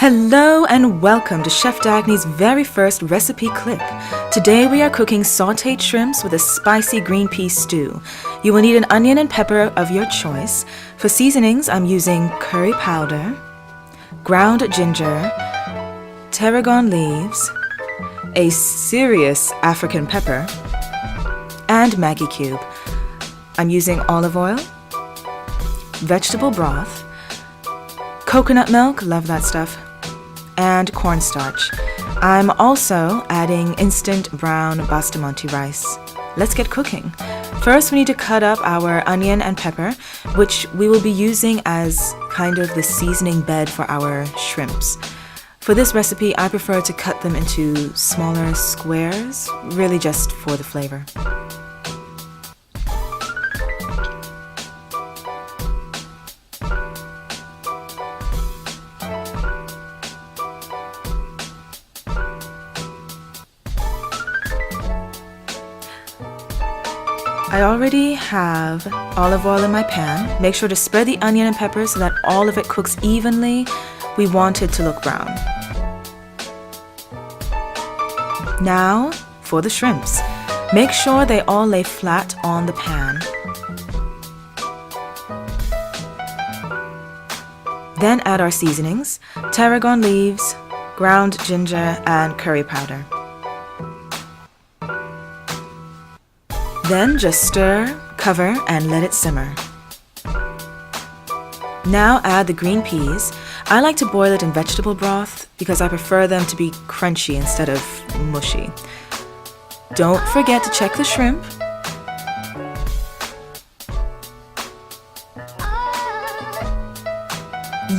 Hello and welcome to Chef Dagny's very first recipe clip. Today we are cooking sautéed shrimps with a spicy green pea stew. You will need an onion and pepper of your choice. For seasonings, I'm using curry powder, ground ginger, tarragon leaves, a serious African pepper, and Maggi cube. I'm using olive oil, vegetable broth, coconut milk, love that stuff, and cornstarch. I'm also adding instant brown basmati rice. Let's get cooking. First, we need to cut up our onion and pepper, which we will be using as kind of the seasoning bed for our shrimps. For this recipe, I prefer to cut them into smaller squares, really just for the flavor. I already have olive oil in my pan. Make sure to spread the onion and pepper so that all of it cooks evenly. We want it to look brown. Now for the shrimps. Make sure they all lay flat on the pan. Then add our seasonings, tarragon leaves, ground ginger, and curry powder. Then just stir, cover, and let it simmer. Now add the green peas. I like to boil it in vegetable broth because I prefer them to be crunchy instead of mushy. Don't forget to check the shrimp.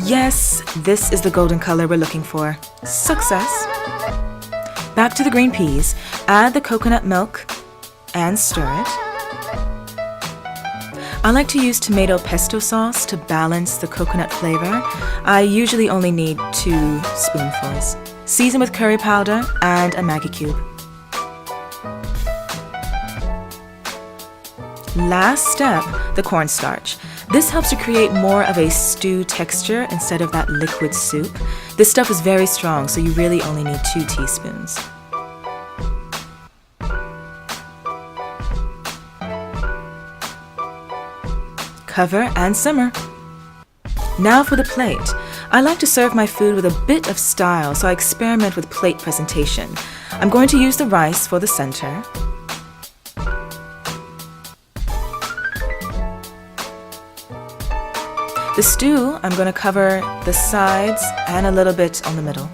Yes, this is the golden color we're looking for. Success! Back to the green peas. Add the coconut milk and stir it. I like to use tomato pesto sauce to balance the coconut flavor. I usually only need 2 spoonfuls. Season with curry powder and a Maggi cube. Last step, the cornstarch. This helps to create more of a stew texture instead of that liquid soup. This stuff is very strong, so you really only need 2 teaspoons. Cover and simmer. Now for the plate. I like to serve my food with a bit of style, so I experiment with plate presentation. I'm going to use the rice for the center. The stew, I'm going to cover the sides and a little bit on the middle.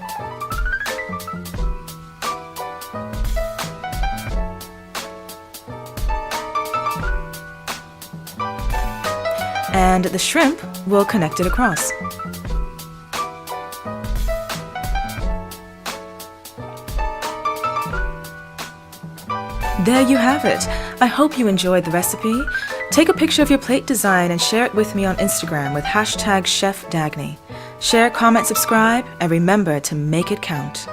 And the shrimp will connect it across. There you have it. I hope you enjoyed the recipe. Take a picture of your plate design and share it with me on Instagram with #ChefDagny. Share, comment, subscribe, and remember to make it count.